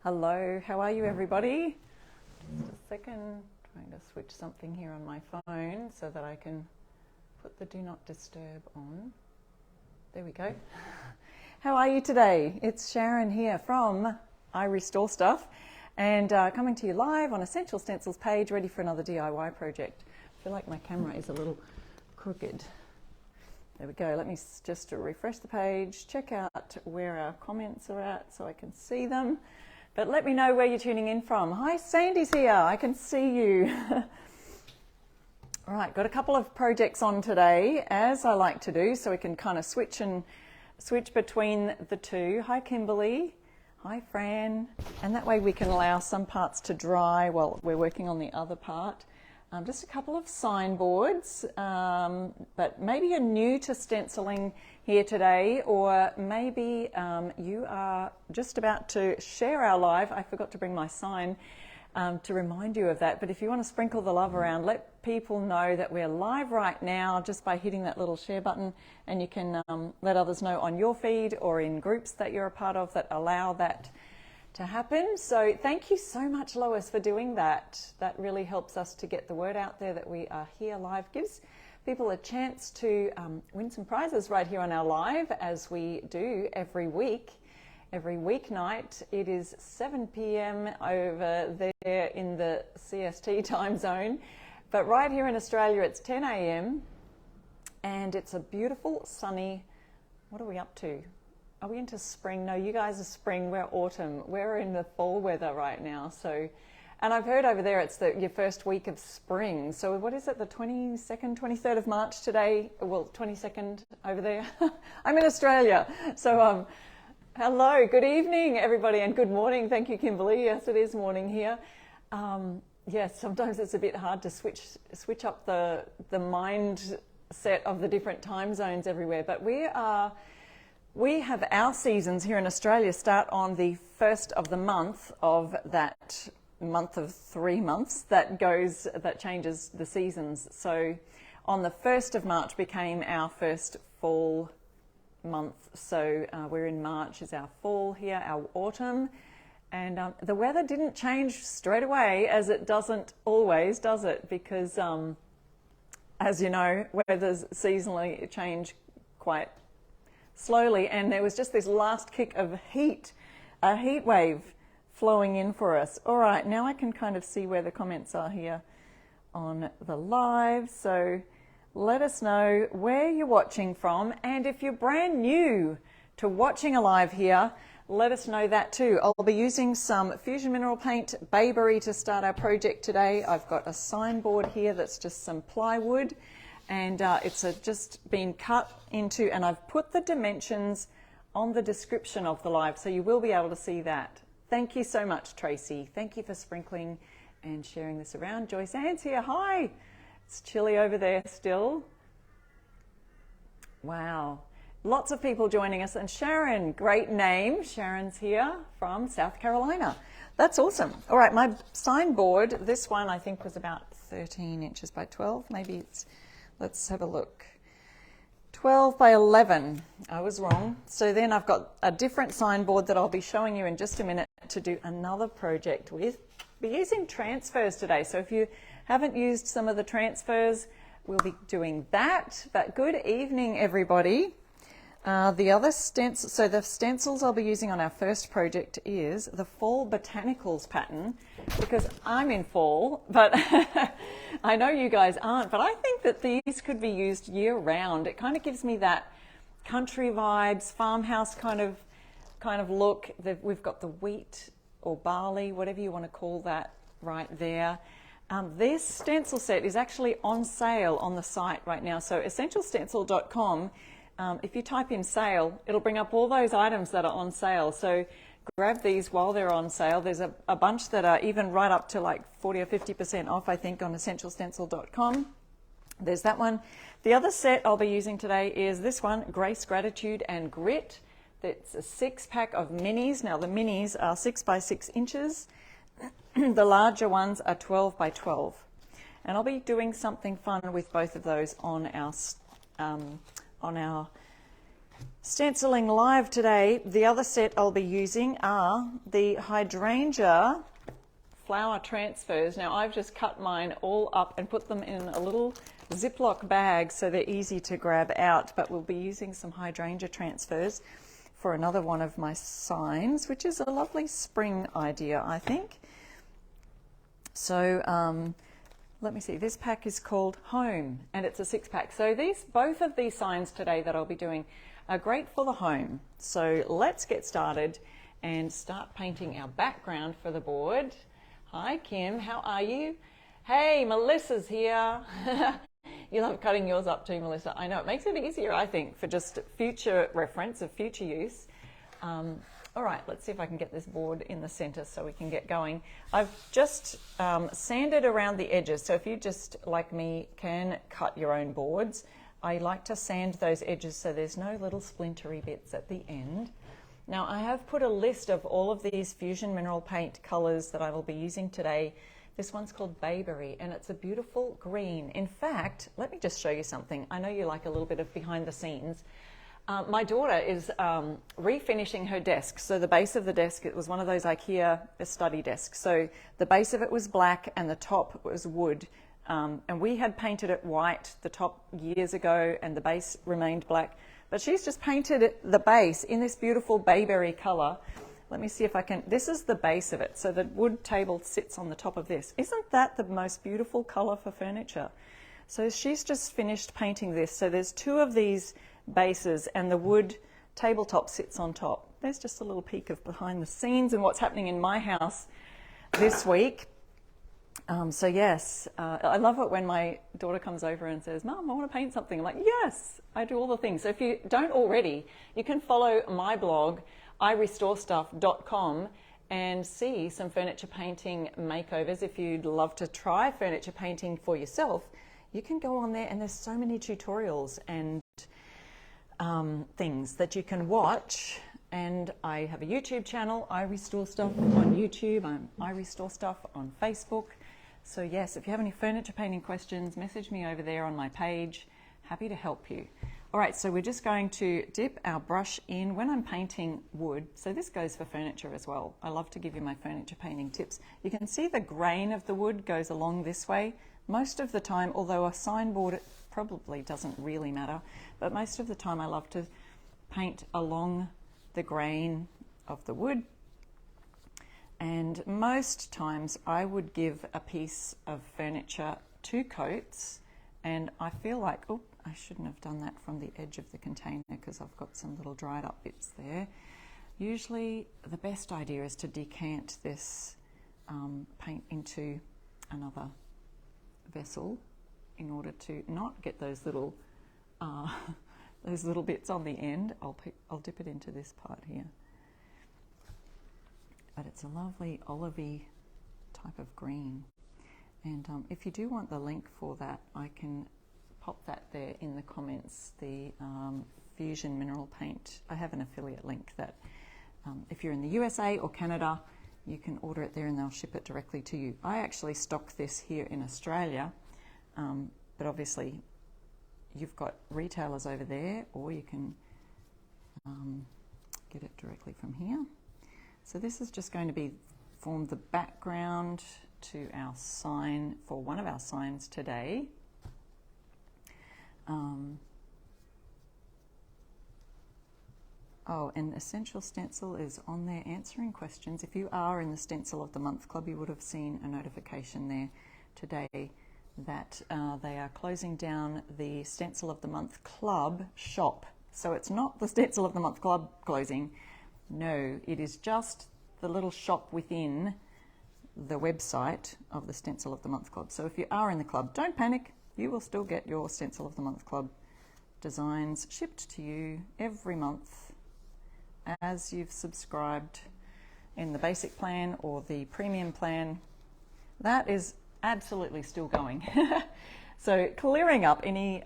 Hello, how are you everybody? Just a second, trying to switch something here on my phone so that I can put the do not disturb on. There we go. How are you today? It's Sharon here from I Restore Stuff and coming to you live on Essential Stencils page, ready for another DIY project. I feel like my camera is a little crooked. There we go. Let me just refresh the page, check out where our comments are at so I can see them. But let me know where you're tuning in from. Hi, Sandy's here. I can see you. All right, got a couple of projects on today, as I like to do, so we can kind of switch between the two. Hi, Kimberly. Hi, Fran. And that way we can allow some parts to dry while we're working on the other part. Just a couple of signboards, but maybe you're new to stenciling here today, or maybe you are just about to share our live. I forgot to bring my sign to remind you of that, but if you want to sprinkle the love around, let people know that we're live right now just by hitting that little share button, and you can let others know on your feed or in groups that you're a part of that allow that to happen. So thank you so much, Lois, for doing that. That really helps us to get the word out there that we are here live. Gives people a chance to win some prizes right here on our live, as we do every week. Every weeknight, it is 7 p.m. over there in the CST time zone. But right here in Australia, it's 10 a.m. and it's a beautiful, sunny, what are we up to? Are we into spring? No, you guys are spring, we're autumn. We're in the fall weather right now. So, and I've heard over there it's your first week of spring. So what is it, the 22nd, 23rd of March today? Well, 22nd over there. I'm in Australia. So hello, good evening everybody, and good morning. Thank you, Kimberly. Yes, it is morning here. Yes, sometimes it's a bit hard to switch up the mindset of the different time zones everywhere. But we have our seasons here in Australia start on the first of the month of that month of 3 months that changes the seasons. So on the 1st of March became our first fall month. So we're in March is our fall here, our autumn. And the weather didn't change straight away, as it doesn't always, does it? Because as you know, weathers seasonally change quite slowly, and there was just this last kick of heat, a heat wave flowing in for us. All right, now I can kind of see where the comments are here on the live. So let us know where you're watching from, and if you're brand new to watching a live here, let us know that too. I'll be using some Fusion Mineral Paint Bayberry to start our project today. I've got a signboard here that's just some plywood, and it's just been cut into, and I've put the dimensions on the description of the live, so you will be able to see that. Thank you so much, Tracy. Thank you for sprinkling and sharing this around. Joyce Ann's here. Hi. It's chilly over there still. Wow. Lots of people joining us. And Sharon, great name. Sharon's here from South Carolina. That's awesome. All right, my signboard, this one I think was about 13 inches by 12. Maybe it's, let's have a look. 12 by 11. I was wrong. So then I've got a different signboard that I'll be showing you in just a minute to do another project with. We're using transfers today. So if you haven't used some of the transfers, we'll be doing that. But good evening, everybody. The other stencil, so the stencils I'll be using on our first project is the Fall Botanicals pattern, because I'm in fall, but I know you guys aren't, but I think that these could be used year round. It kind of gives me that country vibes, farmhouse kind of look. We've got the wheat or barley, whatever you want to call that, right there. This stencil set is actually on sale on the site right now. So essentialstencil.com. If you type in sale, it'll bring up all those items that are on sale. So grab these while they're on sale. There's a bunch that are even right up to like 40 or 50% off, I think, on essentialstencil.com. There's that one. The other set I'll be using today is this one, Grace, Gratitude and Grit. It's a 6-pack of minis. Now the minis are 6 by 6 inches. The larger ones are 12 by 12. And I'll be doing something fun with both of those on our Stenciling live today. The other set I'll be using are the hydrangea flower transfers. Now I've just cut mine all up and put them in a little Ziploc bag so they're easy to grab out, but we'll be using some hydrangea transfers for another one of my signs, which is a lovely spring idea, I think. So let me see, this pack is called Home and it's a 6-pack. So both of these signs today that I'll be doing are great for the home. So let's get started and start painting our background for the board. Hi Kim, how are you? Hey, Melissa's here. You love cutting yours up too, Melissa. I know, it makes it easier, I think, for just future reference of future use. All right, let's see if I can get this board in the center so we can get going. I've just sanded around the edges, so if you just, like me, can cut your own boards, I like to sand those edges so there's no little splintery bits at the end. Now I have put a list of all of these fusion mineral paint colors that I will be using today. This one's called Bayberry and it's a beautiful green. In fact, let me just show you something. I know you like a little bit of behind the scenes. My daughter is refinishing her desk. So the base of the desk, it was one of those IKEA study desks. So the base of it was black and the top was wood. And we had painted it white, the top, years ago, and the base remained black. But she's just painted the base in this beautiful bayberry color. Let me see if I can, this is the base of it. So the wood table sits on the top of this. Isn't that the most beautiful color for furniture? So she's just finished painting this. So there's 2 of these bases and the wood tabletop sits on top. There's just a little peek of behind the scenes and what's happening in my house this week. So yes, I love it when my daughter comes over and says, Mom, I want to paint something. I'm like, yes, I do all the things. So if you don't already, you can follow my blog, irestorestuff.com, and see some furniture painting makeovers. If you'd love to try furniture painting for yourself, you can go on there and there's so many tutorials and things that you can watch. And I have a YouTube channel, I Restore Stuff on YouTube. I Restore Stuff on Facebook. So yes, if you have any furniture painting questions, message me over there on my page. Happy to help you. All right, so we're just going to dip our brush in when I'm painting wood. So this goes for furniture as well. I love to give you my furniture painting tips. You can see the grain of the wood goes along this way. Most of the time, although a signboard, it probably doesn't really matter, but most of the time I love to paint along the grain of the wood. And most times I would give a piece of furniture 2 coats, and I feel like, oh, I shouldn't have done that from the edge of the container because I've got some little dried up bits there. Usually the best idea is to decant this paint into another vessel in order to not get those little bits on the end. I'll dip it into this part here. But it's a lovely olivey type of green. And if you do want the link for that, I can pop that there in the comments, the Fusion Mineral Paint. I have an affiliate link that if you're in the USA or Canada, you can order it there and they'll ship it directly to you. I actually stock this here in Australia, but obviously you've got retailers over there, or you can get it directly from here. So this is just going to form the background to our sign for one of our signs today. Oh, and Essential Stencil is on there answering questions. If you are in the Stencil of the Month Club, you would have seen a notification there today that they are closing down the Stencil of the Month Club shop. So it's not the Stencil of the Month Club closing. No, it is just the little shop within the website of the Stencil of the Month Club. So if you are in the club, don't panic. You will still get your Stencil of the Month Club designs shipped to you every month as you've subscribed in the basic plan or the premium plan. That is absolutely still going. So clearing up any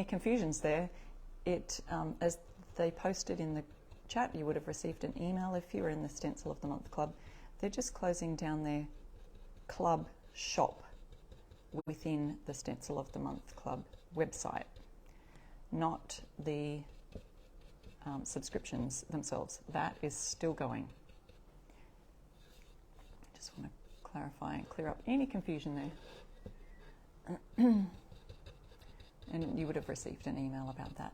confusions there, as they posted in the chat, you would have received an email if you were in the Stencil of the Month Club. They're just closing down their club shop within the Stencil of the Month Club website, not the subscriptions themselves. That is still going. Just want to clarify and clear up any confusion there. And you would have received an email about that.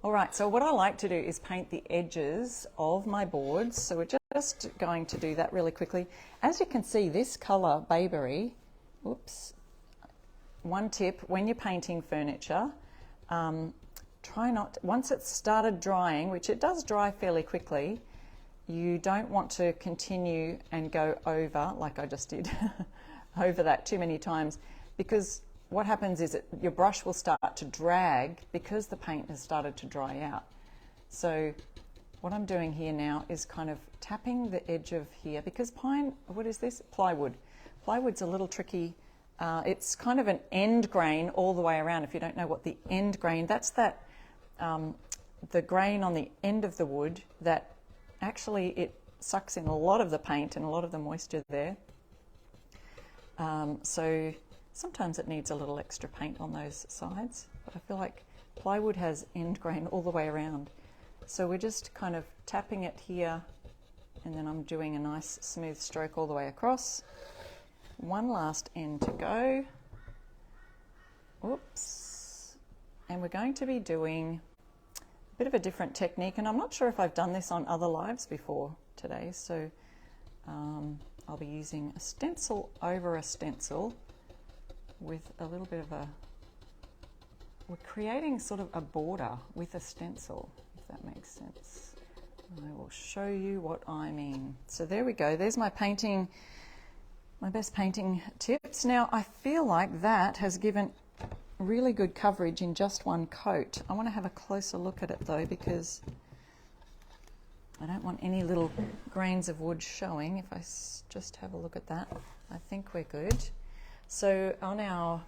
All right, so what I like to do is paint the edges of my boards. So we're just going to do that really quickly. As you can see, this colour, Bayberry, oops, one tip, when you're painting furniture, try not, once it's started drying, which it does dry fairly quickly, you don't want to continue and go over, like I just did, over that too many times, because what happens is your brush will start to drag because the paint has started to dry out. So what I'm doing here now is kind of tapping the edge of here, because what is this? Plywood. Plywood's a little tricky. It's kind of an end grain all the way around. If you don't know what the end grain, that's that, the grain on the end of the wood that actually it sucks in a lot of the paint and a lot of the moisture there. So sometimes it needs a little extra paint on those sides, but I feel like plywood has end grain all the way around. So we're just kind of tapping it here, and then I'm doing a nice smooth stroke all the way across. One last end to go. Oops. And we're going to be doing a bit of a different technique, and I'm not sure if I've done this on other lives before today, so I'll be using a stencil over a stencil with a little bit of we're creating sort of a border with a stencil, if that makes sense. I will show you what I mean. So there we go, there's my painting, my best painting tips. Now I feel like that has given really good coverage in just one coat. I want to have a closer look at it though, because I don't want any little grains of wood showing. If I just have a look at that, I think we're good. So on our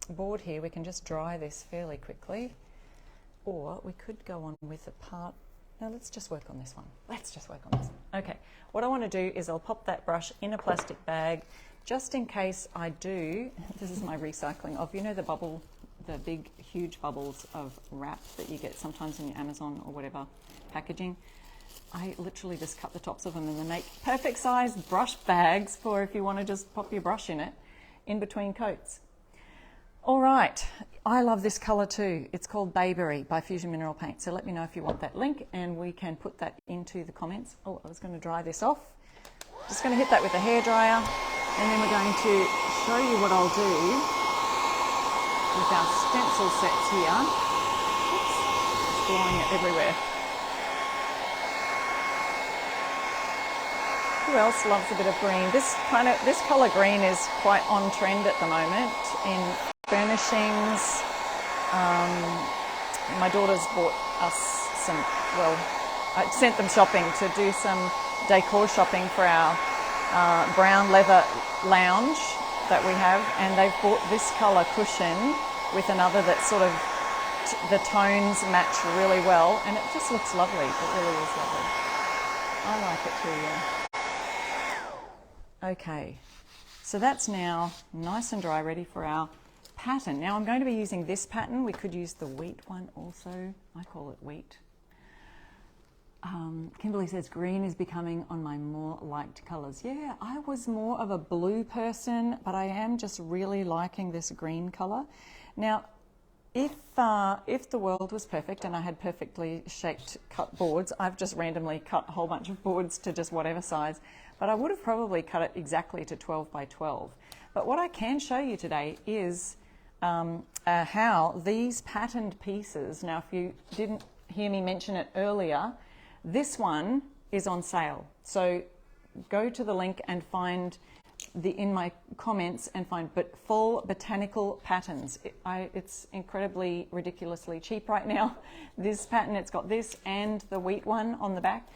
board here, we can just dry this fairly quickly, or we could go on with a part. No, let's just work on this one. Let's just work on this one. Okay, what I want to do is I'll pop that brush in a plastic bag, just in case I do. This is my recycling of, you know, the big, huge bubbles of wrap that you get sometimes in your Amazon or whatever packaging. I literally just cut the tops of them, and they make perfect sized brush bags for if you want to just pop your brush in it in between coats. All right, I love this color too. It's called Bayberry by Fusion Mineral Paint. So let me know if you want that link, and we can put that into the comments. Oh, I was going to dry this off. Just going to hit that with a hairdryer, and then we're going to show you what I'll do with our stencil sets here. Oops, it's blowing it everywhere. Who else loves a bit of green? This colour green is quite on trend at the moment in furnishings. My daughter's bought us some, well, I sent them shopping to do some decor shopping for our brown leather lounge that we have, and they've bought this colour cushion with another that sort of, the tones match really well, and it just looks lovely. It really is lovely. I like it too, yeah. Okay, so that's now nice and dry, ready for our pattern. Now I'm going to be using this pattern. We could use the wheat one also. I call it wheat. Kimberly says green is becoming on my more liked colours. Yeah, I was more of a blue person, but I am just really liking this green colour. Now, if the world was perfect and I had perfectly shaped cut boards, I've just randomly cut a whole bunch of boards to just whatever size, but I would have probably cut it exactly to 12 by 12. But what I can show you today is how these patterned pieces, now if you didn't hear me mention it earlier, this one is on sale. So go to the link and find in my comments and find full botanical patterns. It's incredibly ridiculously cheap right now. This pattern, it's got this and the wheat one on the back.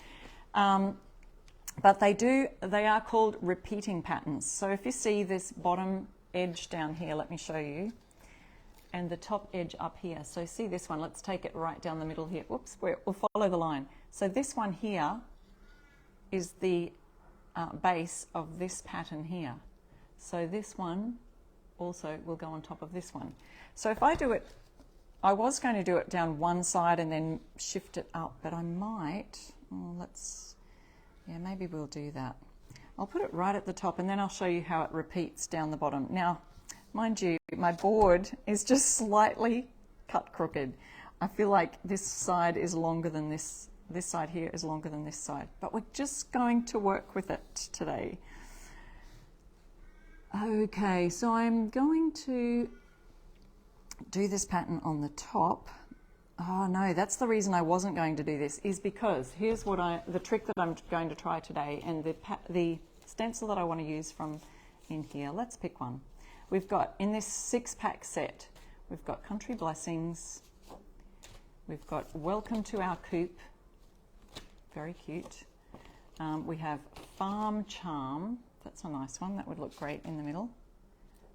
But they are called repeating patterns. So if you see this bottom edge down here, let me show you, and the top edge up here. So see this one, let's take it right down the middle here. Whoops, we'll follow the line. So this one here is the base of this pattern here. So this one also will go on top of this one. So if I do it I was going to do it down one side and then shift it up, but I might, yeah, maybe we'll do that. I'll put it right at the top and then I'll show you how it repeats down the bottom. Now, mind you, my board is just slightly cut crooked. I feel like this side is longer than this side here is longer than this side, but we're just going to work with it today. Okay, so I'm going to do this pattern on the top. Oh no, that's the reason I wasn't going to do this, is because here's what the trick that I'm going to try today, and the stencil that I want to use from in here. Let's pick one. We've got, in this 6-pack set, we've got Country Blessings, we've got Welcome to Our Coop, very cute. We have Farm Charm, that's a nice one, that would look great in the middle.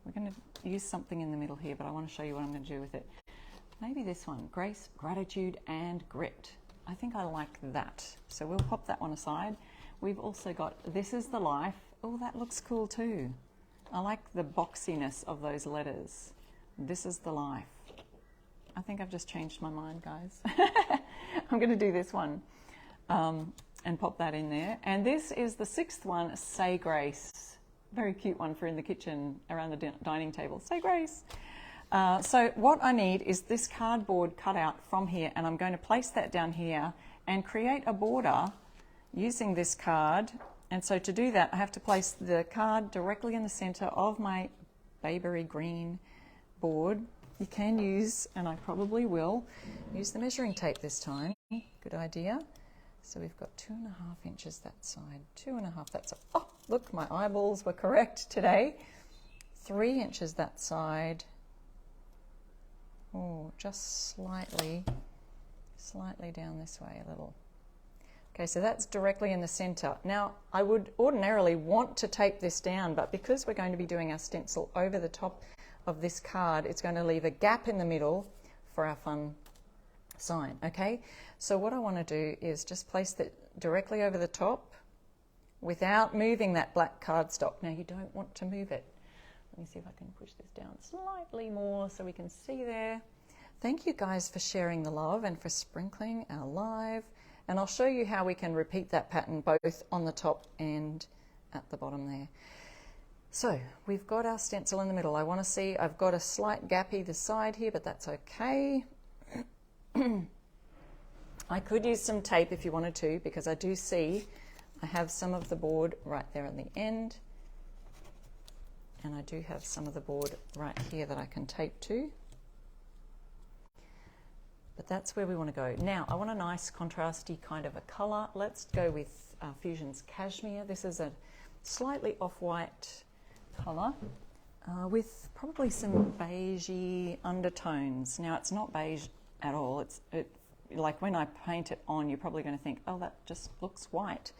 We're going to use something in the middle here, but I want to show you what I'm going to do with it. Maybe this one, Grace, Gratitude and Grit. I think I like that. So we'll pop that one aside. We've also got This Is the Life. Oh, that looks cool too. I like the boxiness of those letters. This is the life. I think I've just changed my mind, guys. I'm going to do this one and pop that in there. And this is the 6th one, Say Grace. Very cute one for in the kitchen around the dining table. Say Grace. So what I need is this cardboard cut out from here, and I'm going to place that down here and create a border using this card. And so to do that, I have to place the card directly in the center of my Bayberry green board. You can use, and I probably will, use the measuring tape this time. Good idea. So we've got 2.5 inches that side, 2.5 that side. Oh, look, my eyeballs were correct today. 3 inches that side. Oh, just slightly down this way a little. Okay, so that's directly in the center. Now, I would ordinarily want to tape this down, but because we're going to be doing our stencil over the top of this card, it's going to leave a gap in the middle for our fun sign, okay? So what I want to do is just place that directly over the top without moving that black cardstock. Now, you don't want to move it. Let me see if I can push this down slightly more so we can see there. Thank you guys for sharing the love and for sprinkling our live. And I'll show you how we can repeat that pattern both on the top and at the bottom there. So we've got our stencil in the middle. I want to see, I've got a slight gap either side here, but that's okay. I could use some tape if you wanted to, because I do see I have some of the board right there at the end. And I do have some of the board right here that I can tape to. But that's where we want to go. Now, I want a nice contrasty kind of a colour. Let's go with Fusion's Cashmere. This is a slightly off-white colour with probably some beigey undertones. Now, it's not beige at all. Like when I paint it on, you're probably going to think, oh, that just looks white.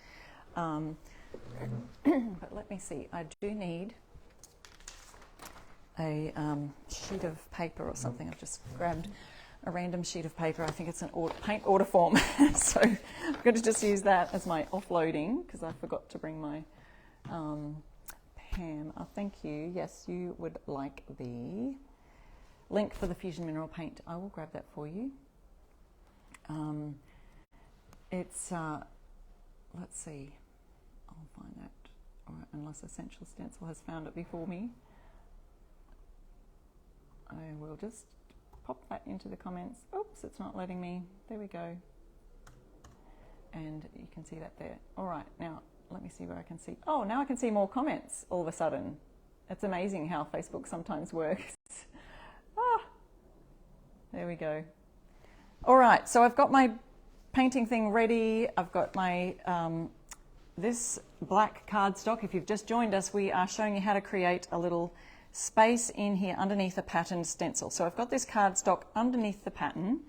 But let me see. I do need a sheet of paper or something. I've just grabbed a random sheet of paper. I think it's an paint order form. So I'm going to just use that as my offloading because I forgot to bring my Pam. Oh, thank you. Yes, you would like the link for the Fusion Mineral Paint. I will grab that for you. It's, let's see, I'll find that, or unless Essential Stencil has found it before me. I will just pop that into the comments. Oops, it's not letting me. There we go. And you can see that there. All right, now let me see where I can see. Oh, now I can see more comments all of a sudden. It's amazing how Facebook sometimes works. There we go. All right, so I've got my painting thing ready. I've got my this black cardstock. If you've just joined us, we are showing you how to create a little space in here underneath a patterned stencil. So I've got this cardstock underneath the pattern,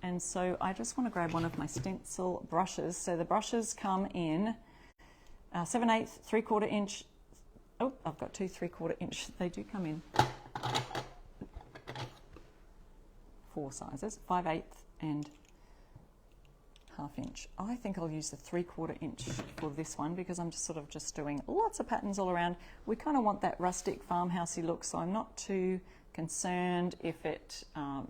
and so I just want to grab one of my stencil brushes. So the brushes come in 7/8, 3/4 inch. Oh, I've got 2 3/4 inch. They do come in 4 sizes, 5/8 and 1/2 inch. I think I'll use the 3/4 inch for this one because I'm just doing lots of patterns all around. We kind of want that rustic farmhousey look, so I'm not too concerned if it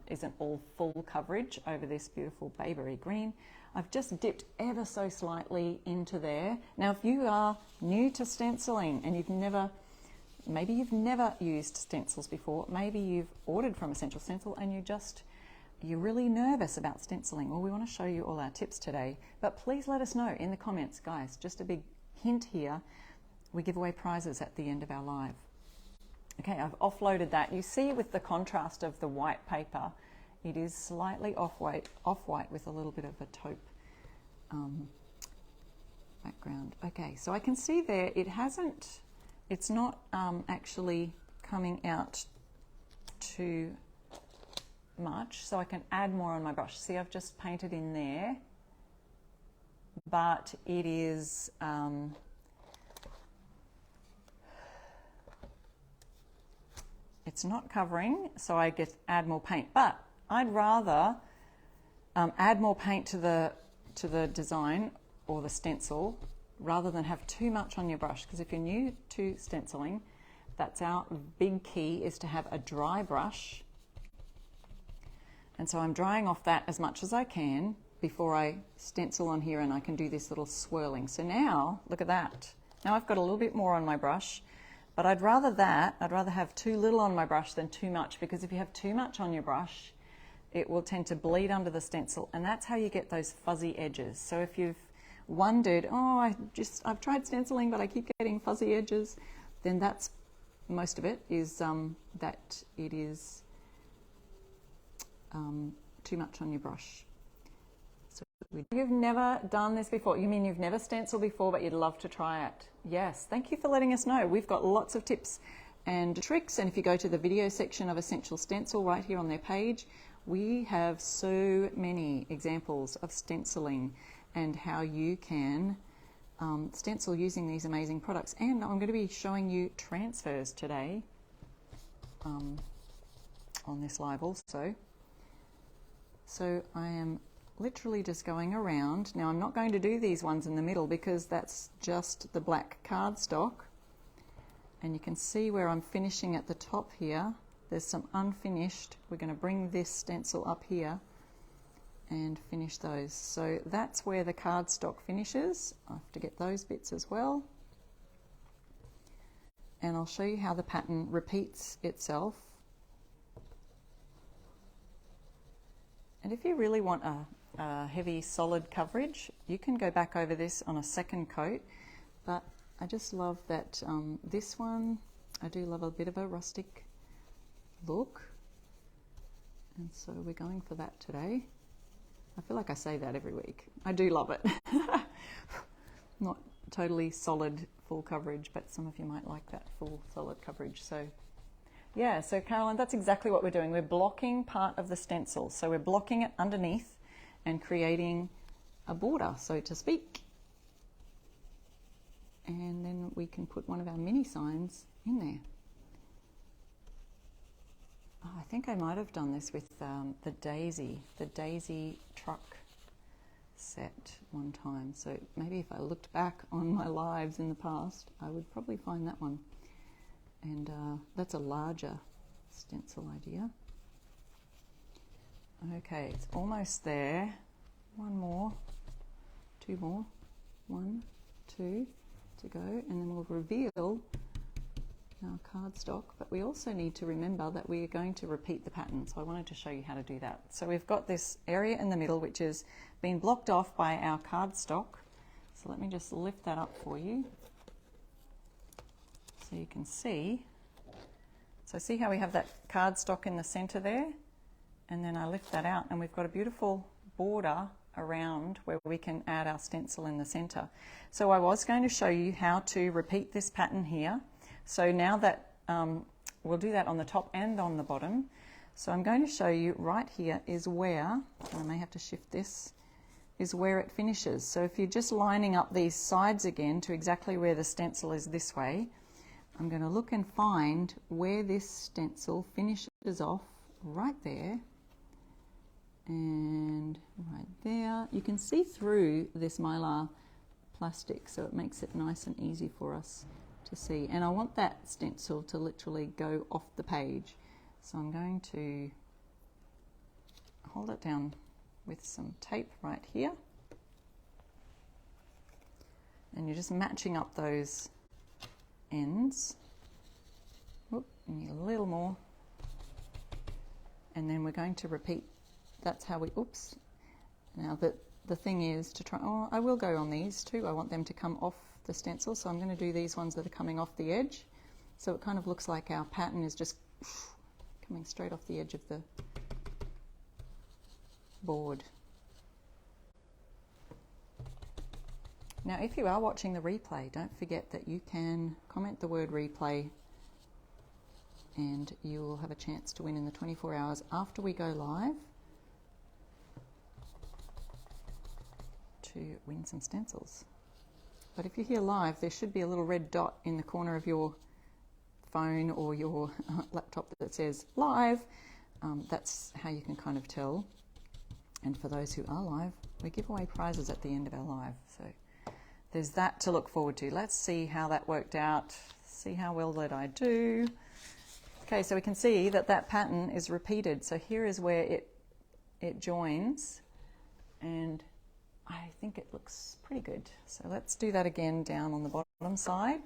isn't all full coverage over this beautiful bayberry green. I've just dipped ever so slightly into there. Now, if you are new to stenciling and maybe you've never used stencils before, maybe you've ordered from Essential Stencil and you're really nervous about stenciling. Well, we want to show you all our tips today, but please let us know in the comments, guys. Just a big hint here, we give away prizes at the end of our live. Okay, I've offloaded that. You see with the contrast of the white paper, it is slightly off-white with a little bit of a taupe background. Okay, so I can see there it's not actually coming out too much, so I can add more on my brush. See, I've just painted in there, but it is it's not covering, so I get add more paint. But I'd rather add more paint to the design or the stencil rather than have too much on your brush, because if you're new to stenciling, that's our big key, is to have a dry brush. And so I'm drying off that as much as I can before I stencil on here, and I can do this little swirling. So now, look at that. Now I've got a little bit more on my brush, but I'd rather have too little on my brush than too much, because if you have too much on your brush, it will tend to bleed under the stencil, and that's how you get those fuzzy edges. So if you've wondered, oh, I've tried stenciling, but I keep getting fuzzy edges, then that's most of it, is that it is too much on your brush. So you've never done this before. You mean you've never stenciled before, but you'd love to try it? Yes, thank you for letting us know. We've got lots of tips and tricks, and if you go to the video section of Essential Stencil right here on their page, we have so many examples of stenciling and how you can stencil using these amazing products. And I'm going to be showing you transfers today on this live also. So I am literally just going around. Now I'm not going to do these ones in the middle because that's just the black cardstock. And you can see where I'm finishing at the top here. There's some unfinished. We're going to bring this stencil up here and finish those. So that's where the cardstock finishes. I have to get those bits as well. And I'll show you how the pattern repeats itself. And if you really want a heavy solid coverage, you can go back over this on a second coat. But I just love that this one, I do love a bit of a rustic look, and so we're going for that today. I feel like I say that every week. I do love it. Not totally solid full coverage, but some of you might like that full solid coverage. So yeah, so Caroline, that's exactly what we're doing. We're blocking part of the stencil, so we're blocking it underneath and creating a border, so to speak. And then we can put one of our mini signs in there. Oh, I think I might have done this with the Daisy truck set one time. So maybe if I looked back on my lives in the past, I would probably find that one. And that's a larger stencil idea. Okay, it's almost there. One more, two more, 1, 2 to go, and then we'll reveal our cardstock, but we also need to remember that we are going to repeat the pattern, so I wanted to show you how to do that. So we've got this area in the middle which has been blocked off by our cardstock, so let me just lift that up for you so you can see. So see how we have that cardstock in the center there, and then I lift that out and we've got a beautiful border around where we can add our stencil in the center. So I was going to show you how to repeat this pattern here. So now that we'll do that on the top and on the bottom. So I'm going to show you right here is where, I may have to shift this, is where it finishes. So if you're just lining up these sides again to exactly where the stencil is this way, I'm going to look and find where this stencil finishes off right there and right there. You can see through this mylar plastic, so it makes it nice and easy for us to see. And I want that stencil to literally go off the page. So I'm going to hold it down with some tape right here. And you're just matching up those ends. Oop, you need a little more. And then we're going to repeat. That's how we, oops. Now the thing is to try, oh, I will go on these too. I want them to come off the stencil. So I'm going to do these ones that are coming off the edge. So it kind of looks like our pattern is just coming straight off the edge of the board. Now, if you are watching the replay, don't forget that you can comment the word replay and you will have a chance to win in the 24 hours after we go live to win some stencils. But if you're here live, there should be a little red dot in the corner of your phone or your laptop that says live. That's how you can kind of tell. And for those who are live, we give away prizes at the end of our live. So there's that to look forward to. Let's see how that worked out. See how well did I do. Okay, so we can see that that pattern is repeated. So here is where it joins, and I think it looks pretty good. So let's do that again down on the bottom side.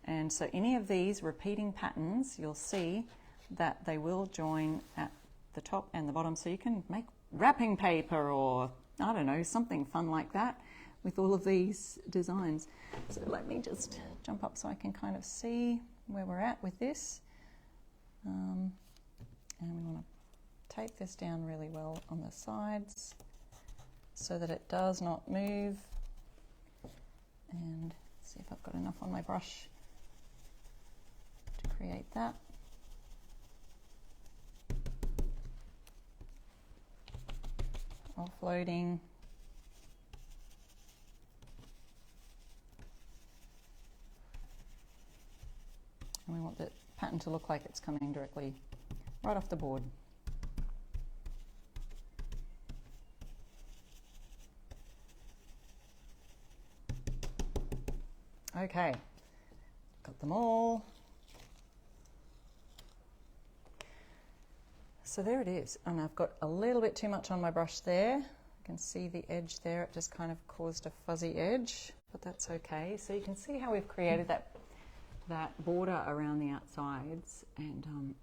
And so any of these repeating patterns, you'll see that they will join at the top and the bottom. So you can make wrapping paper or, I don't know, something fun like that with all of these designs. So let me just jump up so I can kind of see where we're at with this. And we want to tape this down really well on the sides so that it does not move. And see if I've got enough on my brush to create that. Offloading. And we want the pattern to look like it's coming directly right off the board. Okay, got them all. So there it is, and I've got a little bit too much on my brush there. You can see the edge there, it just kind of caused a fuzzy edge, but that's okay. So you can see how we've created that border around the outsides, and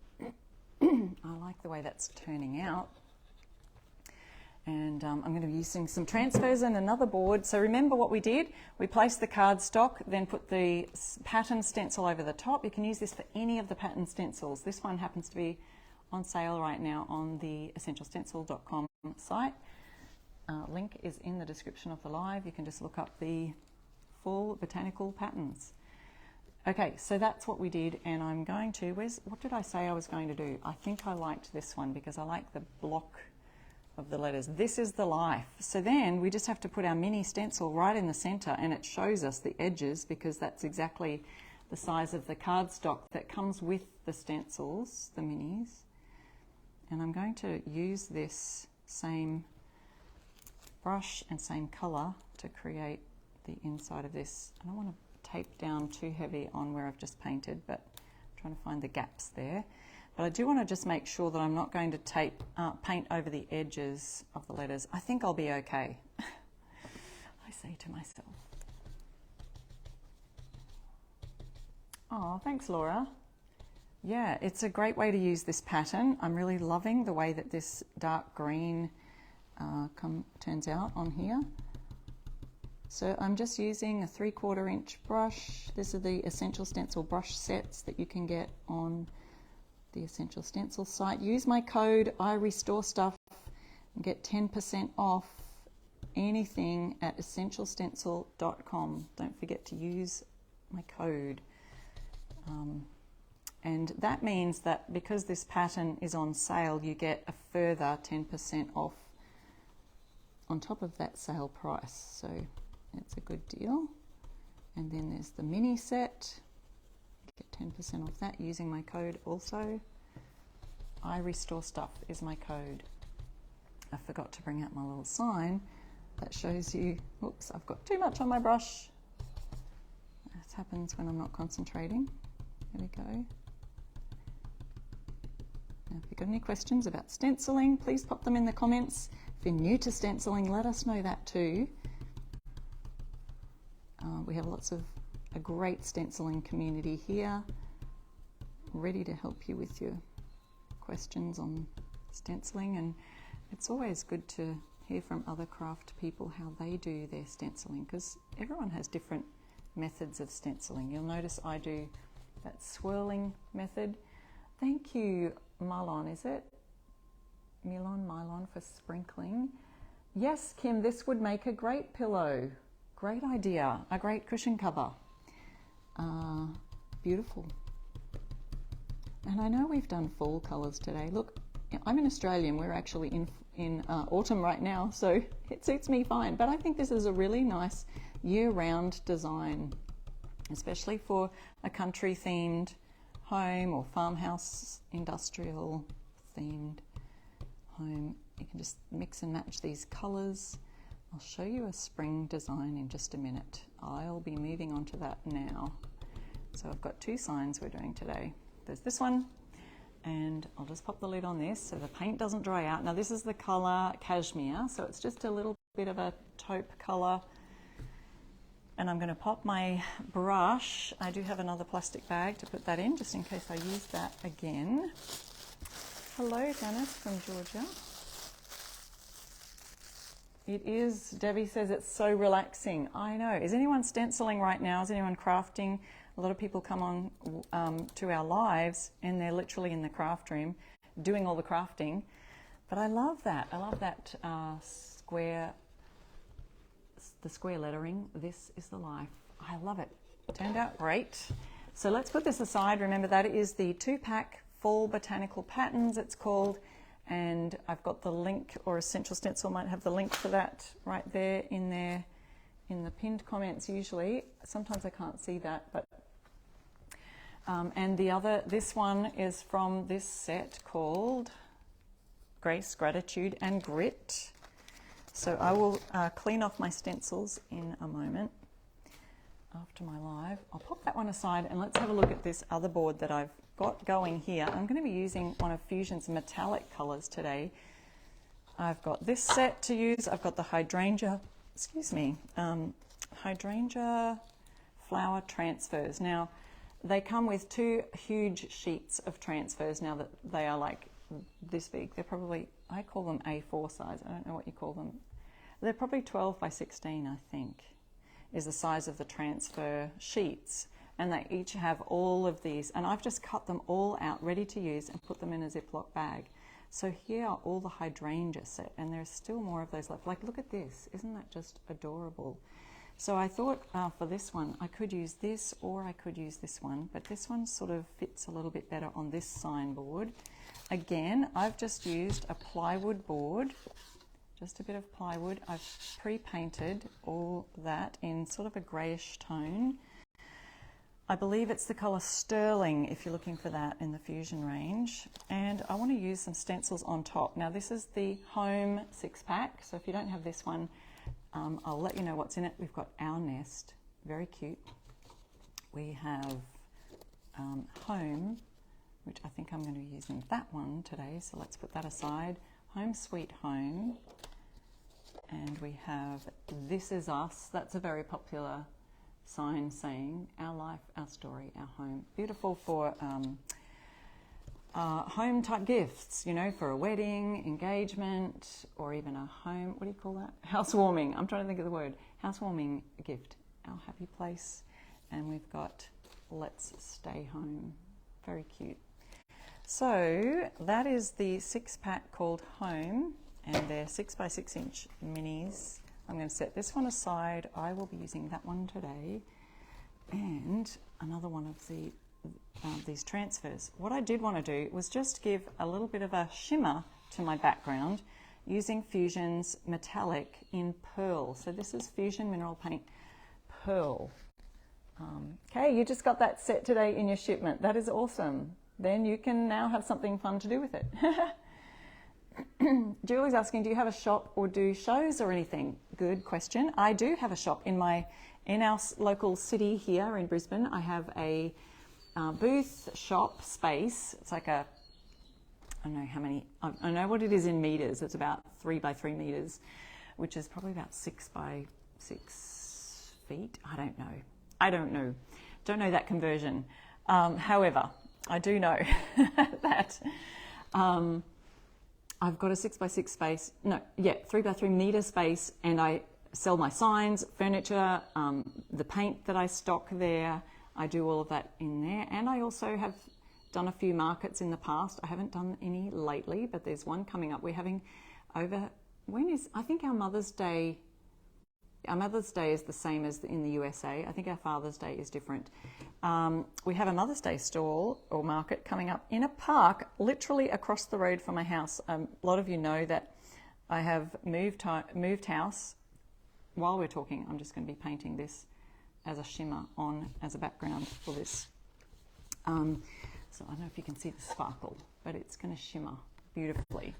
I like the way that's turning out. And I'm going to be using some transfers and another board. So remember what we did? We placed the cardstock, then put the pattern stencil over the top. You can use this for any of the pattern stencils. This one happens to be on sale right now on the essentialstencil.com site. Link is in the description of the live. You can just look up the full botanical patterns. Okay, so that's what we did, and I'm going to, what did I say I was going to do? I think I liked this one because I like the block of the letters. This is the life. So then we just have to put our mini stencil right in the center, and it shows us the edges because that's exactly the size of the cardstock that comes with the stencils, the minis. And I'm going to use this same brush and same color to create the inside of this. I don't want to tape down too heavy on where I've just painted, but I'm trying to find the gaps there. But I do want to just make sure that I'm not going to paint over the edges of the letters. I think I'll be okay, I say to myself. Oh, thanks, Laura. Yeah, it's a great way to use this pattern. I'm really loving the way that this dark green turns out on here. So I'm just using a 3/4 inch brush. This is the Essential Stencil brush sets that you can get on the Essential Stencil site. Use my code IRestoreStuff and get 10% off anything at essentialstencil.com. Don't forget to use my code. And that means that because this pattern is on sale, you get a further 10% off on top of that sale price. So it's a good deal. And then there's the mini set. Get 10% off that using my code also. IRestoreStuff is my code. I forgot to bring out my little sign that shows you, oops, I've got too much on my brush. That happens when I'm not concentrating. There we go. Now, if you've got any questions about stenciling, please pop them in the comments. If you're new to stenciling, let us know that too. We have lots of a great stenciling community here, ready to help you with your questions on stenciling, and it's always good to hear from other craft people how they do their stenciling, because everyone has different methods of stenciling. You'll notice I do that swirling method. Thank you, Mylon, is it? Mylon for sprinkling. Yes, Kim, this would make a great pillow. Great idea, a great cushion cover. Beautiful. And I know we've done fall colours today. Look, I'm in Australia and we're actually in autumn right now, so it suits me fine. But I think this is a really nice year-round design, especially for a country-themed home or farmhouse, industrial themed home. You can just mix and match these colours. I'll show you a spring design in just a minute. I'll be moving on to that now. So I've got two signs we're doing today. There's this one, and I'll just pop the lid on this so the paint doesn't dry out. Now this is the colour Cashmere, so it's just a little bit of a taupe colour. And I'm going to pop my brush. I do have another plastic bag to put that in, just in case I use that again. Hello, Janice from Georgia. It is, Debbie says it's so relaxing. I know. Is anyone stenciling right now? Is anyone crafting? A lot of people come on to our lives and they're literally in the craft room doing all the crafting. But I love that. I love that the square lettering. This is the life. I love it. Turned out great. So let's put this aside. Remember, that is the 2-pack Fall Botanical Patterns, it's called. And I've got the link, or Essential Stencil might have the link for that right there in the pinned comments usually. Sometimes I can't see that, but and this one is from this set called Grace, Gratitude and Grit. So I will clean off my stencils in a moment after my live. I'll pop that one aside and let's have a look at this other board that I've got going here. I'm going to be using one of Fusion's metallic colours today. I've got this set to use. I've got the hydrangea, hydrangea flower transfers. Now, they come with 2 huge sheets of transfers now that they are like this big. They're probably, I call them A4 size. I don't know what you call them. They're probably 12 by 16, I think, is the size of the transfer sheets. And they each have all of these, and I've just cut them all out ready to use and put them in a Ziploc bag. So here are all the hydrangea set, and there's still more of those left. Like, look at this, isn't that just adorable? So I thought for this one I could use this, or I could use this one, but this one sort of fits a little bit better on this signboard. Again, I've just used a plywood board, just a bit of plywood. I've pre-painted all that in sort of a greyish tone. I believe it's the colour Sterling if you're looking for that in the Fusion range. And I want to use some stencils on top. Now this is the Home 6-pack, so if you don't have this one, I'll let you know what's in it. We've got Our Nest, very cute. We have Home, which I think I'm going to be using that one today, so let's put that aside. Home Sweet Home. And we have This Is Us. That's a very popular sign saying our life, our story, our home. Beautiful for home type gifts, you know, for a wedding, engagement, or even a home, what do you call that? Housewarming. I'm trying to think of the word. Housewarming gift. Our happy place. And we've got Let's Stay Home. Very cute. So that is the 6-pack called Home, and they're 6 by 6 inch minis. I'm going to set this one aside. I will be using that one today, and another one of these transfers. What I did want to do was just give a little bit of a shimmer to my background using Fusion's metallic in Pearl. So this is Fusion Mineral Paint Pearl. Okay, you just got that set today in your shipment. That is awesome. Then you can now have something fun to do with it. Julie's asking, do you have a shop or do shows or anything? Good question. I do have a shop in our local city here in Brisbane. I have a booth shop space. It's like a I don't know how many, I know what it is in meters. It's about 3 by 3 meters, which is probably about 6 by 6 feet. I don't know. Don't know that conversion. However, I do know that I've got a 6 by 6 space, 3 by 3 meter space, and I sell my signs, furniture, the paint that I stock there. I do all of that in there. And I also have done a few markets in the past. I haven't done any lately, but there's one coming up. We're having I think our Mother's Day is the same as in the USA. I think our Father's Day is different. We have a Mother's Day stall or market coming up in a park literally across the road from my house. A lot of you know that I have moved house. While we're talking, I'm just going to be painting this as a shimmer on as a background for this. So I don't know if you can see the sparkle, but it's going to shimmer beautifully.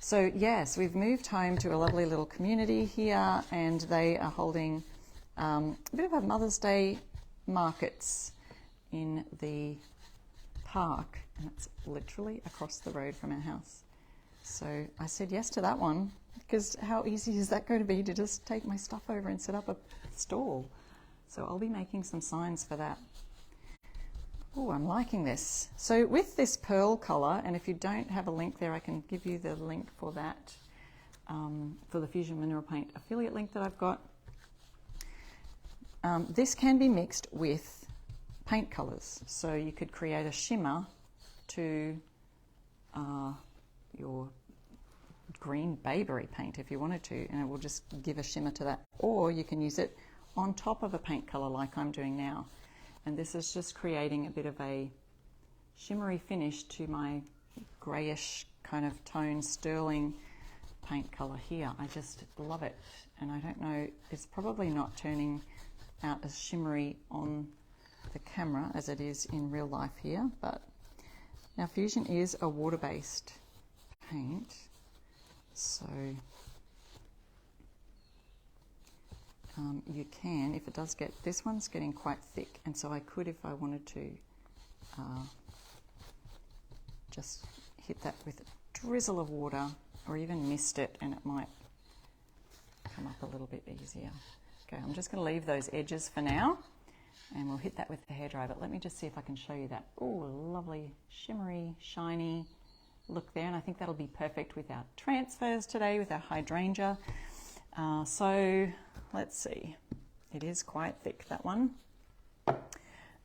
So yes, we've moved home to a lovely little community here, and they are holding a bit of a Mother's Day markets in the park, and it's literally across the road from our house. So I said yes to that one, because how easy is that going to be to just take my stuff over and set up a stall? So I'll be making some signs for that. Oh, I'm liking this. So with this pearl colour, and if you don't have a link there, I can give you the link for that, for the Fusion Mineral Paint affiliate link that I've got. This can be mixed with paint colours. So you could create a shimmer to your green bayberry paint if you wanted to, and it will just give a shimmer to that. Or you can use it on top of a paint colour like I'm doing now. And this is just creating a bit of a shimmery finish to my greyish kind of tone sterling paint colour here. I just love it. And I don't know, it's probably not turning out as shimmery on the camera as it is in real life here. But now Fusion is a water-based paint. So you can, if it does get, this one's getting quite thick, and so I could, if I wanted to, just hit that with a drizzle of water, or even mist it, and it might come up a little bit easier. Okay, I'm just going to leave those edges for now, and we'll hit that with the hairdryer, but let me just see if I can show you that. Oh, lovely, shimmery, shiny look there, and I think that'll be perfect with our transfers today, with our hydrangea. So let's see, it is quite thick, that one.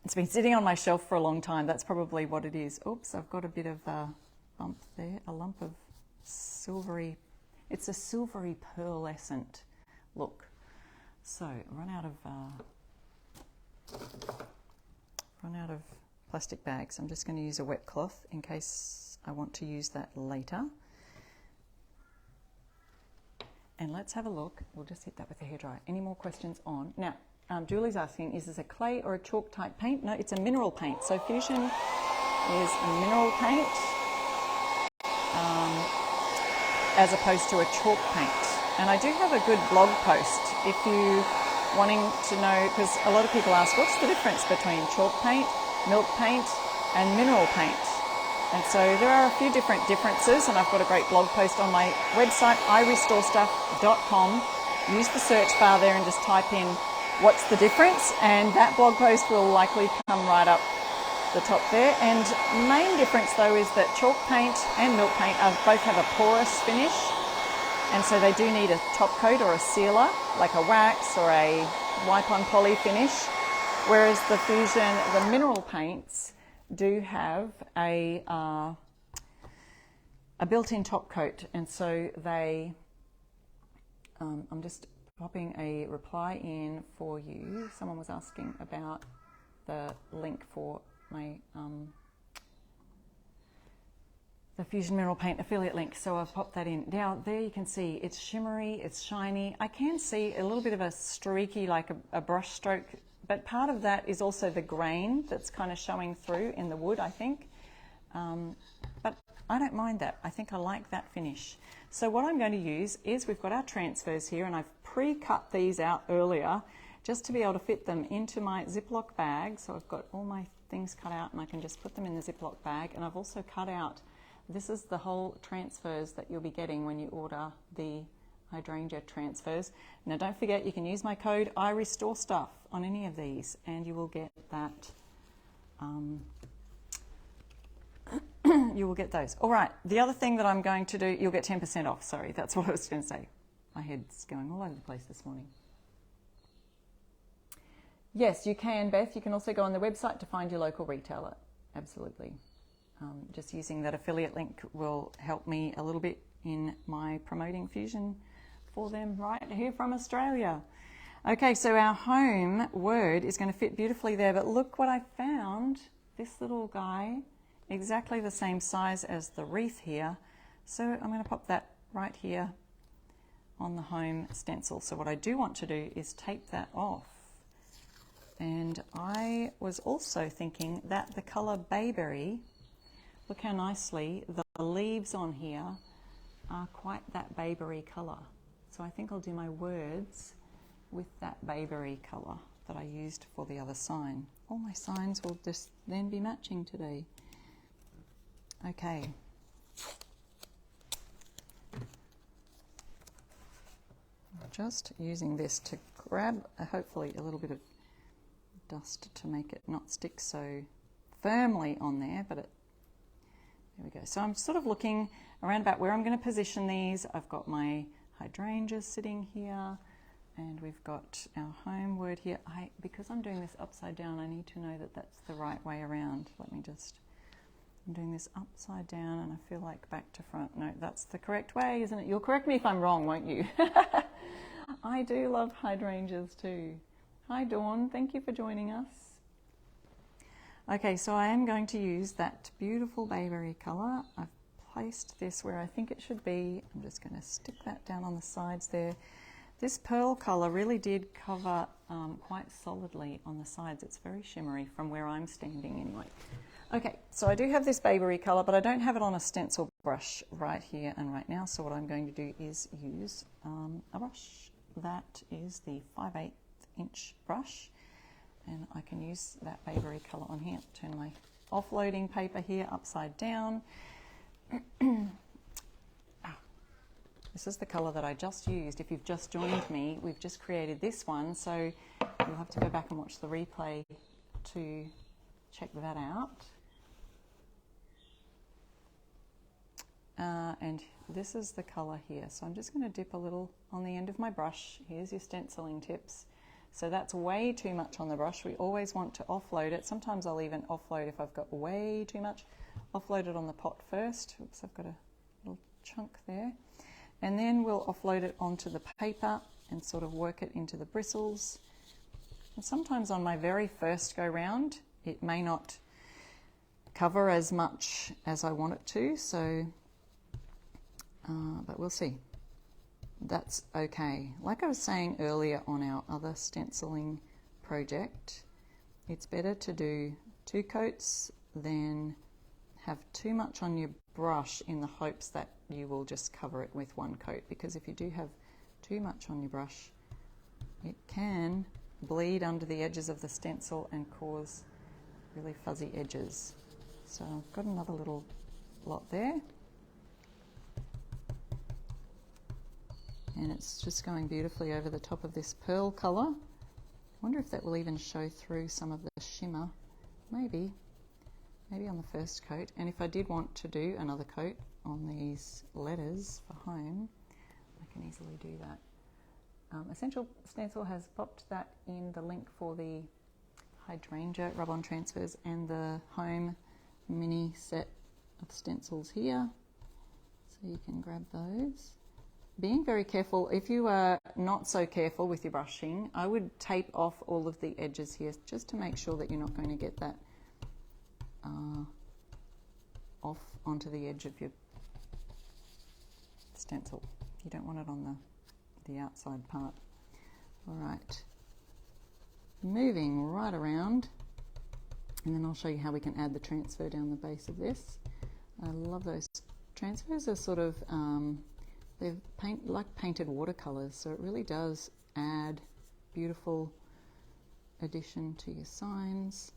It's been sitting on my shelf for a long time. That's probably what it is. Oops, I've got a bit of a bump there, a lump of silvery, it's a silvery pearlescent look. So run out of plastic bags. I'm just going to use a wet cloth in case I want to use that later. And let's have a look. We'll just hit that with the hairdryer. Any more questions on? Now, Julie's asking, is this a clay or a chalk type paint? No, it's a mineral paint. So Fusion is a mineral paint as opposed to a chalk paint. And I do have a good blog post if you wanting to know, because a lot of people ask, what's the difference between chalk paint, milk paint, and mineral paint? And so there are a few different differences, and I've got a great blog post on my website, irestorestuff.com. Use the search bar there and just type in what's the difference, and that blog post will likely come right up the top there. And main difference though is that chalk paint and milk paint both have a porous finish, and so they do need a top coat or a sealer, like a wax or a wipe-on poly finish, whereas the Fusion, the mineral paints, do have a built-in top coat, and so they, I'm just popping a reply in for you. Someone was asking about the link for my the Fusion Mineral Paint affiliate link, so I've popped that in. Now there you can see it's shimmery, it's shiny. I can see a little bit of a streaky, like a brush stroke, but part of that is also the grain that's kind of showing through in the wood, I think. But I don't mind that. I think I like that finish. So what I'm going to use is, we've got our transfers here, and I've pre-cut these out earlier just to be able to fit them into my Ziploc bag. So I've got all my things cut out, and I can just put them in the Ziploc bag. And I've also cut out This is the whole transfers that you'll be getting when you order the hydrangea transfers. Now don't forget, you can use my code I Restore Stuff on any of these and you will get that. You will get those. All right, the other thing that I'm going to do, you'll get 10% off. Sorry, that's what I was going to say. My head's going all over the place this morning. Yes, you can, Beth. You can also go on the website to find your local retailer. Absolutely. Just using that affiliate link will help me a little bit in my promoting Fusion for them right here from Australia. Okay, so our home word is going to fit beautifully there, but look what I found. This little guy, exactly the same size as the wreath here. So I'm going to pop that right here on the home stencil. So what I do want to do is tape that off. And I was also thinking that the color bayberry, look how nicely the leaves on here are quite that bayberry color. So I think I'll do my words with that bayberry color that I used for the other sign. All my signs will just then be matching today. Okay. I'm just using this to grab hopefully a little bit of dust to make it not stick so firmly on there, but there we go. So I'm sort of looking around about where I'm going to position these. I've got my hydrangeas sitting here, and we've got our home word here. Because I'm doing this upside down, I need to know that that's the right way around. I'm doing this upside down, and I feel like back to front. No, that's the correct way, isn't it? You'll correct me if I'm wrong, won't you? I do love hydrangeas too. Hi Dawn, thank you for joining us. Okay, so I am going to use that beautiful bayberry colour. I've placed this where I think it should be. I'm just going to stick that down on the sides there. This pearl colour really did cover quite solidly on the sides. It's very shimmery from where I'm standing anyway. Okay, so I do have this bayberry colour, but I don't have it on a stencil brush right here and right now. So what I'm going to do is use a brush. That is the 5/8 inch brush, and I can use that bayberry colour on here. Turn my offloading paper here upside down. This is the colour that I just used. If you've just joined me, we've just created this one, so you'll have to go back and watch the replay to check that out. And this is the colour here. So I'm just going to dip a little on the end of my brush. Here's your stenciling tips. So that's way too much on the brush. We always want to offload it. Sometimes I'll even offload if I've got way too much. Offload it on the pot first. Oops, I've got a little chunk there. And then we'll offload it onto the paper and sort of work it into the bristles. And sometimes on my very first go round, it may not cover as much as I want it to, so but we'll see. That's okay. Like I was saying earlier on our other stenciling project, it's better to do 2 coats than have too much on your brush in the hopes that you will just cover it with 1 coat, because if you do have too much on your brush, it can bleed under the edges of the stencil and cause really fuzzy edges. So I've got another little lot there. And it's just going beautifully over the top of this pearl colour. I wonder if that will even show through some of the shimmer. Maybe on the first coat. And if I did want to do another coat on these letters for home, I can easily do that. Essential Stencil has popped that in the link for the hydrangea rub-on transfers and the home mini set of stencils here. So you can grab those. Being very careful, if you are not so careful with your brushing, I would tape off all of the edges here just to make sure that you're not going to get that off onto the edge of your stencil. You don't want it on the outside part. All right, moving right around, and then I'll show you how we can add the transfer down the base of this. I love those transfers. Are sort of they're like painted watercolors, so it really does add beautiful addition to your signs.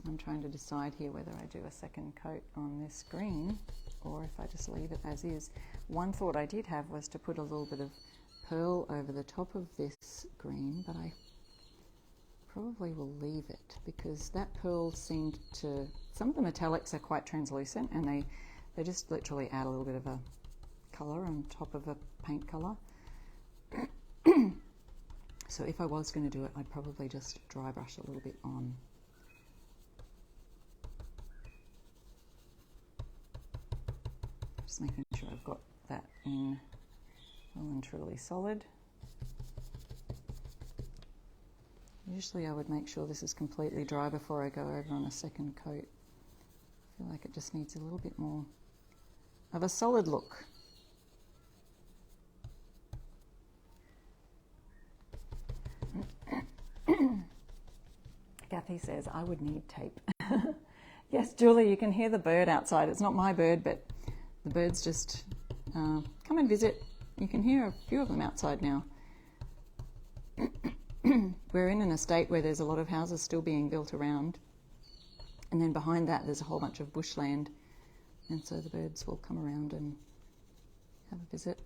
I'm trying to decide here whether I do a second coat on this green or if I just leave it as is. One thought I did have was to put a little bit of pearl over the top of this green, but I probably will leave it because that pearl seemed to, some of the metallics are quite translucent and they just literally add a little bit of a colour on top of a paint colour. So if I was going to do it, I'd probably just dry brush a little bit on. Just making sure I've got that in well and truly solid. Usually I would make sure this is completely dry before I go over on a second coat. I feel like it just needs a little bit more of a solid look. Kathy says, I would need tape. Yes, Julie, you can hear the bird outside. It's not my bird, but the birds just come and visit. You can hear a few of them outside now. We're in an estate where there's a lot of houses still being built around. And then behind that, there's a whole bunch of bushland. And so the birds will come around and have a visit,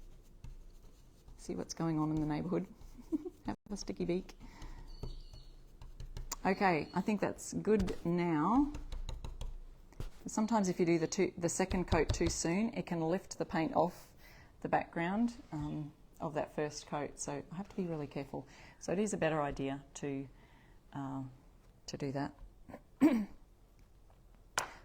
see what's going on in the neighbourhood, have a sticky beak. Okay, I think that's good now. Sometimes if you do the second coat too soon, it can lift the paint off the background of that first coat. So I have to be really careful. So it is a better idea to do that.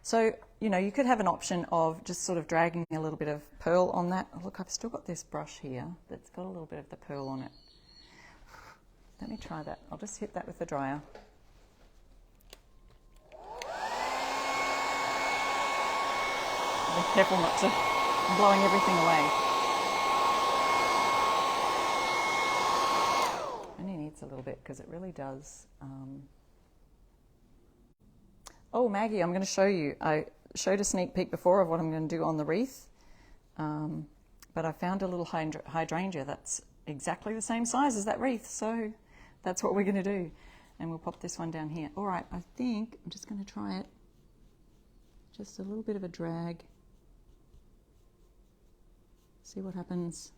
So, you know, you could have an option of just sort of dragging a little bit of pearl on that. Oh, look, I've still got this brush here that's got a little bit of the pearl on it. Let me try that. I'll just hit that with the dryer. Be careful not to blowing everything away. Only needs a little bit because it really does. Oh, Maggie, I'm going to show you. I showed a sneak peek before of what I'm going to do on the wreath, but I found a little hydrangea that's exactly the same size as that wreath, so that's what we're going to do. And we'll pop this one down here. All right, I think I'm just going to try it. Just a little bit of a drag. See what happens.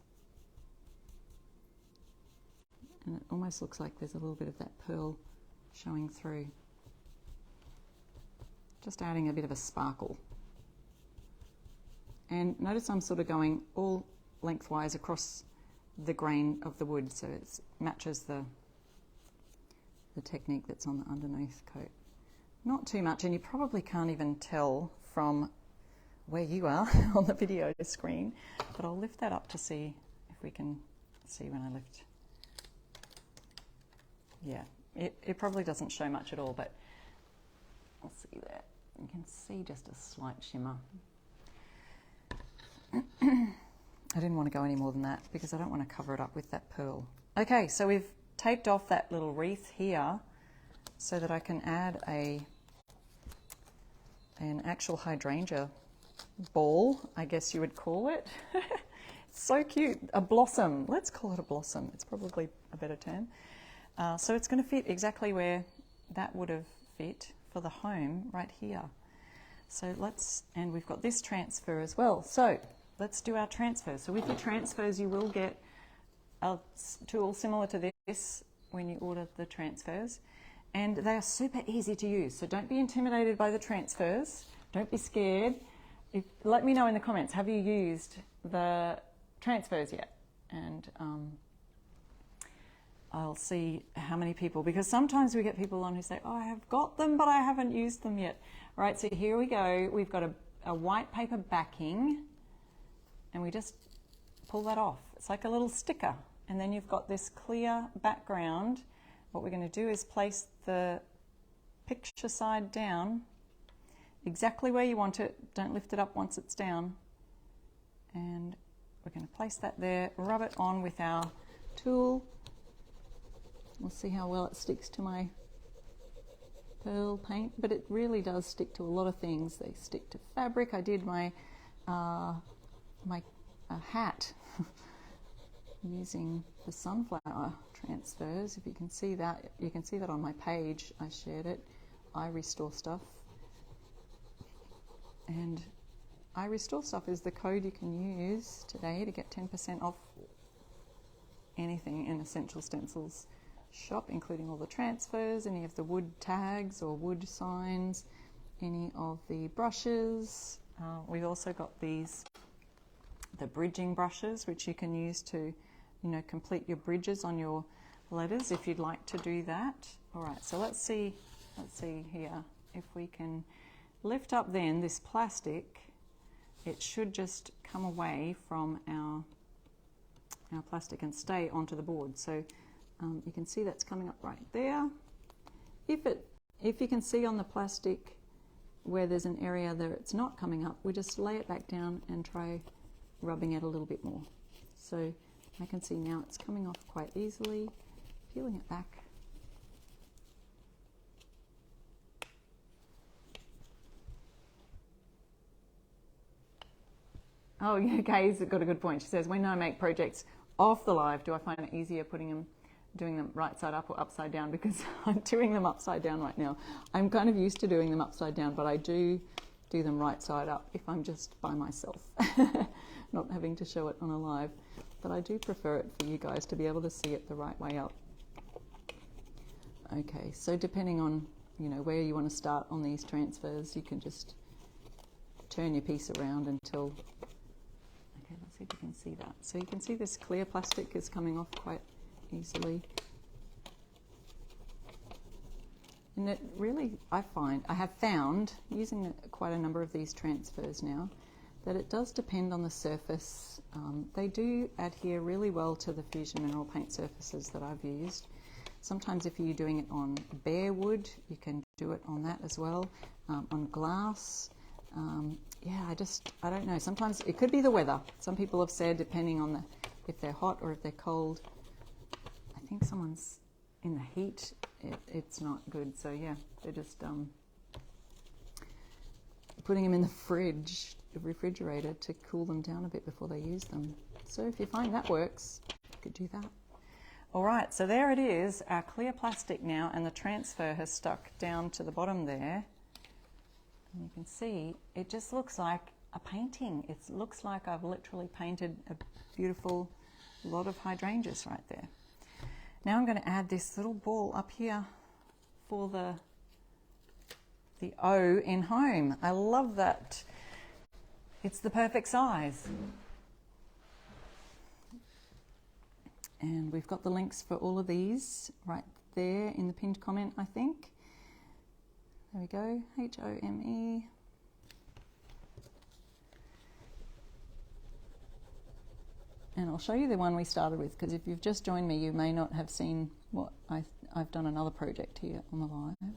And it almost looks like there's a little bit of that pearl showing through. Just adding a bit of a sparkle. And notice I'm sort of going all lengthwise across the grain of the wood, so it matches the technique that's on the underneath coat. Not too much, and you probably can't even tell from where you are on the video screen, but I'll lift that up to see if we can see when I lift. Yeah, it probably doesn't show much at all, but I'll see there. You can see just a slight shimmer. I didn't want to go any more than that because I don't want to cover it up with that pearl. Okay, so we've taped off that little wreath here so that I can add an actual hydrangea ball, I guess you would call it. It's so cute. A blossom. Let's call it a blossom. It's probably a better term. So it's going to fit exactly where that would have fit for the home right here. So and we've got this transfer as well. So let's do our transfer. So with your transfers, you will get a tool similar to this when you order the transfers. And they are super easy to use. So don't be intimidated by the transfers. Don't be scared. Let me know in the comments, have you used the transfers yet? And I'll see how many people, because sometimes we get people on who say, oh, I have got them, but I haven't used them yet. All right, so here we go. We've got a white paper backing, and we just pull that off. It's like a little sticker. And then you've got this clear background. What we're going to do is place the picture side down exactly where you want it. Don't lift it up once it's down. And we're going to place that there, rub it on with our tool. We'll see how well it sticks to my pearl paint, but it really does stick to a lot of things. They stick to fabric. I did my hat using the sunflower transfers. If you can see that, on my page. I shared it I Restore Stuff. And I Restore Stuff is the code you can use today to get 10% off anything in Essential Stencils shop, including all the transfers, any of the wood tags or wood signs, any of the brushes. We've also got the bridging brushes, which you can use to, complete your bridges on your letters if you'd like to do that. All right, so let's see here if we can lift up then this plastic. It should just come away from our plastic and stay onto the board. So you can see that's coming up right there. If you can see on the plastic where there's an area that it's not coming up, we just lay it back down and try rubbing it a little bit more. So I can see now it's coming off quite easily, peeling it back. Oh yeah, Kay's got a good point. She says, when I make projects off the live, do I find it easier doing them right side up or upside down? Because I'm doing them upside down right now. I'm kind of used to doing them upside down, but I do them right side up if I'm just by myself, not having to show it on a live. But I do prefer it for you guys to be able to see it the right way up. Okay, so depending on where you want to start on these transfers, you can just turn your piece around until, okay, let's see if you can see that. So you can see this clear plastic is coming off quite easily. And it really, I have found, using quite a number of these transfers now, that it does depend on the surface. They do adhere really well to the Fusion Mineral Paint surfaces that I've used. Sometimes if you're doing it on bare wood, you can do it on that as well. On glass, yeah, I don't know. Sometimes it could be the weather. Some people have said, depending on if they're hot or if they're cold. I think someone's in the heat, it's not good. So yeah, they're just putting them in the refrigerator to cool them down a bit before they use them. So if you find that works, you could do that. All right, so there it is, our clear plastic now, and the transfer has stuck down to the bottom there. And you can see it just looks like a painting. It looks like I've literally painted a beautiful lot of hydrangeas right there. Now I'm going to add this little ball up here for the O in home. I love that. It's the perfect size. And we've got the links for all of these right there in the pinned comment, I think. There we go, HOME. And I'll show you the one we started with, because if you've just joined me, you may not have seen what I've done another project here on the live.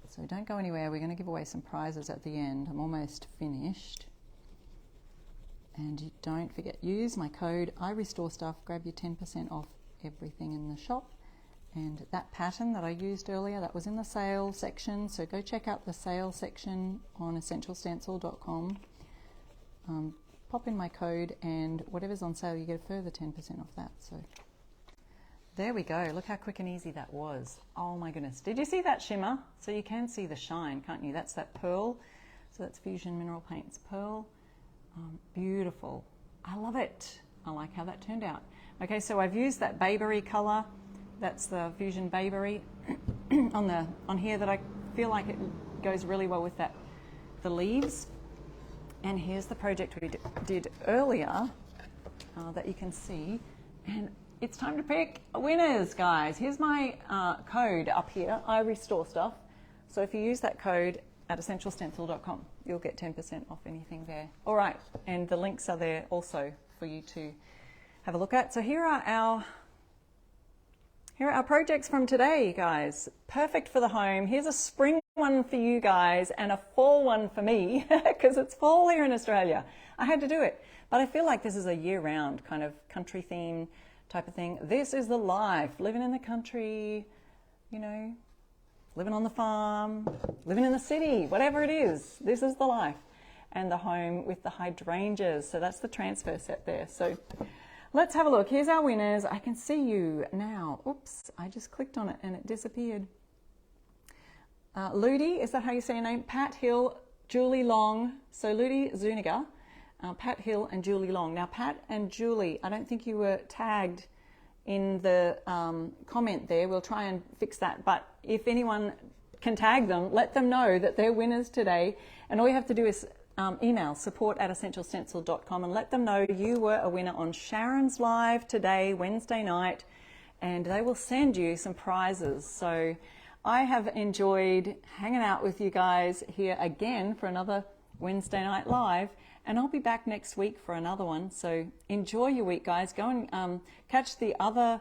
So don't go anywhere, we're going to give away some prizes at the end. I'm almost finished. And you don't forget, use my code IRestoreStuff, grab your 10% off everything in the shop. And that pattern that I used earlier, that was in the sale section, so go check out the sale section on essentialstencil.com. Pop in my code, and whatever's on sale, you get a further 10% off that. So there we go. Look how quick and easy that was. Oh my goodness. Did you see that shimmer? So you can see the shine, can't you? That's that pearl. So that's Fusion Mineral Paint's pearl. Beautiful. I love it. I like how that turned out. Okay, so I've used that Bayberry color. That's the Fusion Bayberry on here that I feel like it goes really well with the leaves. And here's the project we did earlier that you can see. And it's time to pick winners, guys. Here's my code up here, IRestoreStuff. So if you use that code at essentialstencil.com, you'll get 10% off anything there. All right, and the links are there also for you to have a look at. So here are our projects from today, guys. Perfect for the home. Here's a spring one for you guys and a fall one for me, because it's fall here in Australia. I had to do it. But I feel like this is a year-round kind of country theme type of thing. This is the life, living in the country, living on the farm, living in the city, whatever it is. This is the life. And the home with the hydrangeas. So that's the transfer set there. So let's have a look. Here's our winners. I can see you now. Oops, I just clicked on it and it disappeared. Ludi, is that how you say your name? Pat Hill, Julie Long. So Ludi Zuniga, Pat Hill and Julie Long. Now Pat and Julie, I don't think you were tagged in the comment there. We'll try and fix that. But if anyone can tag them, let them know that they're winners today. And all you have to do is email support@essentialstencil.com and let them know you were a winner on Sharon's live today, Wednesday night, and they will send you some prizes. So I have enjoyed hanging out with you guys here again for another Wednesday night live, and I'll be back next week for another one. So enjoy your week, guys. Go and catch the other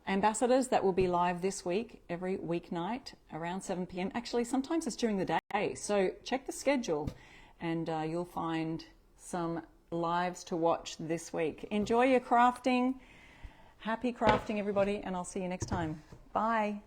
ambassadors that will be live this week, every weeknight around 7 p.m. Actually, sometimes it's during the day. So check the schedule and you'll find some lives to watch this week. Enjoy your crafting. Happy crafting, everybody, and I'll see you next time. Bye.